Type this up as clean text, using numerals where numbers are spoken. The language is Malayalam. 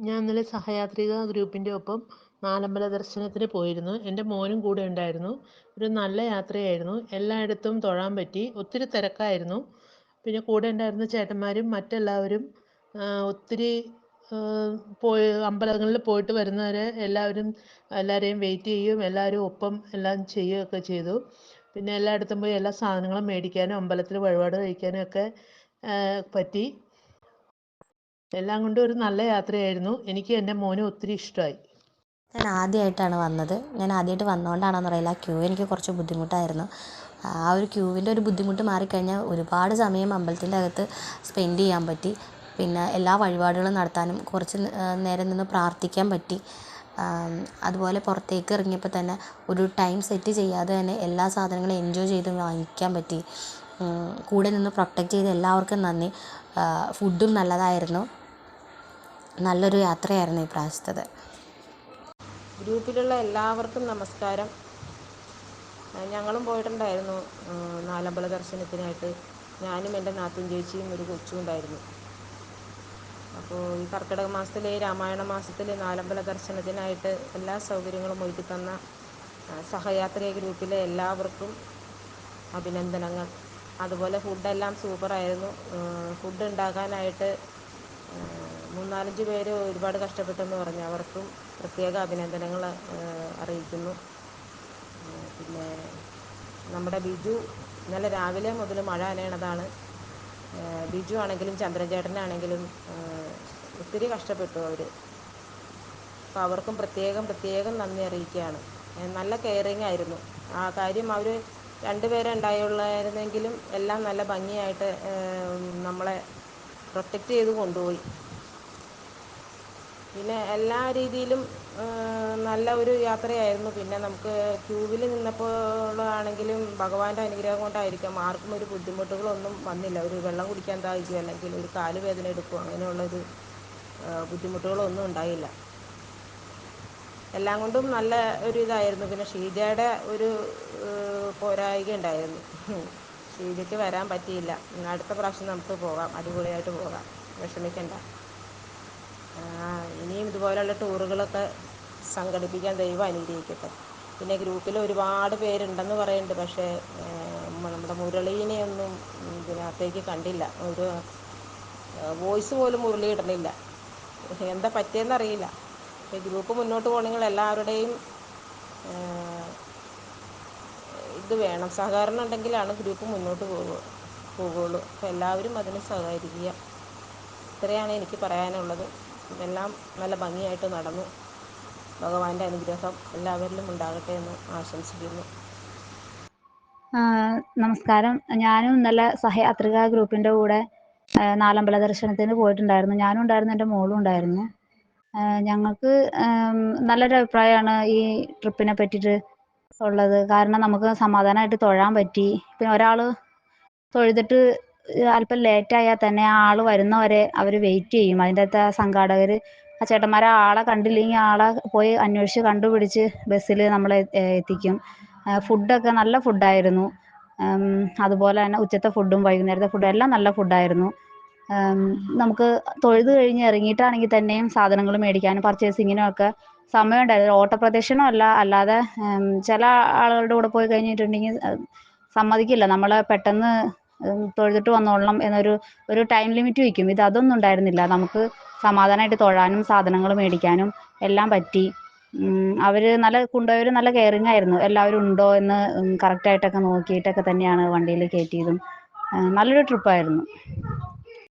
ഞാൻ ഇന്നലെ സഹയാത്രിക ഗ്രൂപ്പിൻ്റെ ഒപ്പം നാലമ്പല ദർശനത്തിന് പോയിരുന്നു. എൻ്റെ മോനും കൂടെ ഉണ്ടായിരുന്നു. ഒരു നല്ല യാത്രയായിരുന്നു. എല്ലായിടത്തും തൊഴാൻ പറ്റി. ഒത്തിരി തിരക്കായിരുന്നു. പിന്നെ കൂടെ ഉണ്ടായിരുന്ന ചേട്ടന്മാരും മറ്റെല്ലാവരും ഒത്തിരി പോയി അമ്പലങ്ങളിൽ പോയിട്ട് വരുന്നവരെ എല്ലാവരെയും വെയിറ്റ് ചെയ്യുകയും എല്ലാവരും ഒപ്പം എല്ലാം ചെയ്യുകയൊക്കെ ചെയ്തു. പിന്നെ എല്ലായിടത്തും പോയി എല്ലാ സാധനങ്ങളും മേടിക്കാനും അമ്പലത്തിൽ വഴിപാട് കഴിക്കാനും ഒക്കെ പറ്റി. എല്ലാം കൊണ്ടും ഒരു നല്ല യാത്രയായിരുന്നു. എനിക്ക് എൻ്റെ മോനെ ഒത്തിരി ഇഷ്ടമായി. ഞാൻ ആദ്യമായിട്ടാണ് വന്നത്. ഞാൻ ആദ്യമായിട്ട് വന്നതുകൊണ്ടാണോന്ന് അറിയില്ല, ക്യൂ എനിക്ക് കുറച്ച് ബുദ്ധിമുട്ടായിരുന്നു. ആ ഒരു ക്യൂവിൻ്റെ ഒരു ബുദ്ധിമുട്ട് മാറിക്കഴിഞ്ഞാൽ ഒരുപാട് സമയം അമ്പലത്തിൻ്റെ അകത്ത് സ്പെൻഡ് ചെയ്യാൻ പറ്റി. പിന്നെ എല്ലാ വഴിപാടുകളും നടത്താനും കുറച്ച് നേരം നിന്ന് പ്രാർത്ഥിക്കാൻ പറ്റി. അതുപോലെ പുറത്തേക്ക് ഇറങ്ങിയപ്പോൾ തന്നെ ഒരു ടൈം സെറ്റ് ചെയ്യാതെ തന്നെ എല്ലാ സാധനങ്ങളും എൻജോയ് ചെയ്ത് വാങ്ങിക്കാൻ പറ്റി. കൂടെ നിന്ന് പ്രൊട്ടക്റ്റ് ചെയ്ത എല്ലാവർക്കും നന്ദി. ഫുഡും നല്ലതായിരുന്നു. നല്ലൊരു യാത്രയായിരുന്നു ഈ പ്രാവശ്യത്തേത്. ഗ്രൂപ്പിലുള്ള എല്ലാവർക്കും നമസ്കാരം. ഞങ്ങളും പോയിട്ടുണ്ടായിരുന്നു നാലമ്പല ദർശനത്തിനായിട്ട്. ഞാനും എൻ്റെ നാത്തൂൻ ചേച്ചിയും ഒരു കൊച്ചും ഉണ്ടായിരുന്നു. അപ്പോൾ ഈ കർക്കിടക മാസത്തിലെ രാമായണ മാസത്തിൽ നാലമ്പല ദർശനത്തിനായിട്ട് എല്ലാ സൗകര്യങ്ങളും ഒരുക്കി തന്ന സഹയാത്രിക ഗ്രൂപ്പിലെ എല്ലാവർക്കും അഭിനന്ദനങ്ങൾ. അതുപോലെ ഫുഡെല്ലാം സൂപ്പറായിരുന്നു. ഫുഡ് ഉണ്ടാക്കാനായിട്ട് 3-4 പേര് ഒരുപാട് കഷ്ടപ്പെട്ടെന്ന് പറഞ്ഞു. അവർക്കും പ്രത്യേക അഭിനന്ദനങ്ങൾ അറിയിക്കുന്നു. പിന്നെ നമ്മുടെ ബിജു ഇന്നലെ രാവിലെ മുതൽ മഴ നനയണതാണ്. ബിജു ആണെങ്കിലും ചന്ദ്രൻ ചേട്ടനാണെങ്കിലും ഒത്തിരി കഷ്ടപ്പെട്ടു അവർ. അപ്പോൾ അവർക്കും പ്രത്യേകം നന്ദി അറിയിക്കുകയാണ്. നല്ല കെയറിങ് ആയിരുന്നു. ആ കാര്യം അവർ 2 പേരെ ഉണ്ടായുള്ളായിരുന്നെങ്കിലും എല്ലാം നല്ല ഭംഗിയായിട്ട് നമ്മളെ പ്രൊട്ടക്റ്റ് ചെയ്ത് കൊണ്ടുപോയി. പിന്നെ എല്ലാ രീതിയിലും നല്ല ഒരു യാത്രയായിരുന്നു. പിന്നെ നമുക്ക് ക്യൂവിൽ നിന്നപ്പോഴാണെങ്കിലും ഭഗവാന്റെ അനുഗ്രഹം കൊണ്ടായിരിക്കാം ആർക്കും ഒരു ബുദ്ധിമുട്ടുകളൊന്നും വന്നില്ല. ഒരു വെള്ളം കുടിക്കാൻ ദാഹിക്കുകയോ അല്ലെങ്കിൽ ഒരു കാല് വേദന എടുക്കുകയോ അങ്ങനെയുള്ളൊരു ബുദ്ധിമുട്ടുകളൊന്നും ഉണ്ടായില്ല. എല്ലാം കൊണ്ടും നല്ല ഒരു ഇതായിരുന്നു. പിന്നെ ഷീജയുടെ ഒരു പോരായ്ക ഉണ്ടായിരുന്നു. ഷീജയ്ക്ക് വരാൻ പറ്റിയില്ല. അടുത്ത പ്രാവശ്യം നമുക്ക് പോകാം, അടിപൊളിയായിട്ട് പോകാം, വിഷമിക്കണ്ട. ഇനിയും ഇതുപോലെയുള്ള ടൂറുകളൊക്കെ സംഘടിപ്പിക്കാൻ ദൈവം അനുഗ്രഹിക്കട്ടെ. പിന്നെ ഗ്രൂപ്പിൽ ഒരുപാട് പേരുണ്ടെന്ന് പറയുന്നുണ്ട്. പക്ഷേ നമ്മുടെ മുരളീനെയൊന്നും ഇതിനകത്തേക്ക് കണ്ടില്ല. ഒരു വോയിസ് പോലും മുരളി ഇടണില്ല. എന്താ പറ്റിയെന്നറിയില്ല. ഗ്രൂപ്പ് മുന്നോട്ട് പോകണമെങ്കിൽ എല്ലാവരുടെയും ഇത് വേണം, സഹകരണം ഉണ്ടെങ്കിലാണ് ഗ്രൂപ്പ് മുന്നോട്ട് പോകുള്ളൂ. അപ്പോൾ എല്ലാവരും അതിന് സഹകരിക്കുക. ഇത്രയാണ് എനിക്ക് പറയാനുള്ളത്. ഇതെല്ലാം നല്ല ഭംഗിയായിട്ട് നടന്നു. ഭഗവാന്റെ അനുഗ്രഹം എല്ലാവരിലും ഉണ്ടാകട്ടെ എന്ന് ആശംസിക്കുന്നു. നമസ്കാരം. ഞാനും ഇന്നലെ സഹയാത്രിക ഗ്രൂപ്പിൻ്റെ കൂടെ നാലമ്പല ദർശനത്തിന് പോയിട്ടുണ്ടായിരുന്നു. ഞാനും ഉണ്ടായിരുന്നു, എൻ്റെ മോളും ഉണ്ടായിരുന്നു. ഞങ്ങൾക്ക് നല്ലൊരു അഭിപ്രായമാണ് ഈ ട്രിപ്പിനെ പറ്റിയിട്ട് ഉള്ളത്. കാരണം നമുക്ക് സമാധാനമായിട്ട് തൊഴാൻ പറ്റി. പിന്നെ ഒരാൾ തൊഴുതിട്ട് അല്പം ലേറ്റായാൽ തന്നെ ആ ആൾ വരുന്നവരെ അവർ വെയിറ്റ് ചെയ്യും. അതിൻ്റെ അകത്ത് സംഘാടകർ ആ ചേട്ടന്മാരെ ആളെ കണ്ടില്ലെങ്കിൽ ആളെ പോയി അന്വേഷിച്ച് കണ്ടുപിടിച്ച് ബസ്സിൽ നമ്മളെ എത്തിക്കും. ഫുഡൊക്കെ നല്ല ഫുഡായിരുന്നു. അതുപോലെ തന്നെ ഉച്ചത്തെ ഫുഡും വൈകുന്നേരത്തെ ഫുഡും എല്ലാം നല്ല ഫുഡായിരുന്നു. നമുക്ക് തൊഴുത് കഴിഞ്ഞ് ഇറങ്ങിയിട്ടാണെങ്കിൽ തന്നെയും സാധനങ്ങൾ മേടിക്കാനും പർച്ചേസിങ്ങിനും ഒക്കെ സമയം ഉണ്ടായിരുന്നു. ഓട്ടപ്രദക്ഷിണം അല്ലാതെ ചില ആളുകളുടെ കൂടെ പോയി കഴിഞ്ഞിട്ടുണ്ടെങ്കിൽ സമ്മതിക്കില്ല, നമ്മളെ പെട്ടെന്ന് തൊഴുതിട്ട് വന്നോളണം ഒരു ടൈം ലിമിറ്റ് വയ്ക്കും. അതൊന്നും ഉണ്ടായിരുന്നില്ല. നമുക്ക് സമാധാനമായിട്ട് തൊഴാനും സാധനങ്ങൾ മേടിക്കാനും എല്ലാം പറ്റി. അവർ കൊണ്ടുപോയവർ നല്ല കെയറിങ് ആയിരുന്നു. എല്ലാവരും ഉണ്ടോ എന്ന് കറക്റ്റായിട്ടൊക്കെ നോക്കിയിട്ടൊക്കെ തന്നെയാണ് വണ്ടിയിൽ കയറ്റിയതും. നല്ലൊരു ട്രിപ്പായിരുന്നു.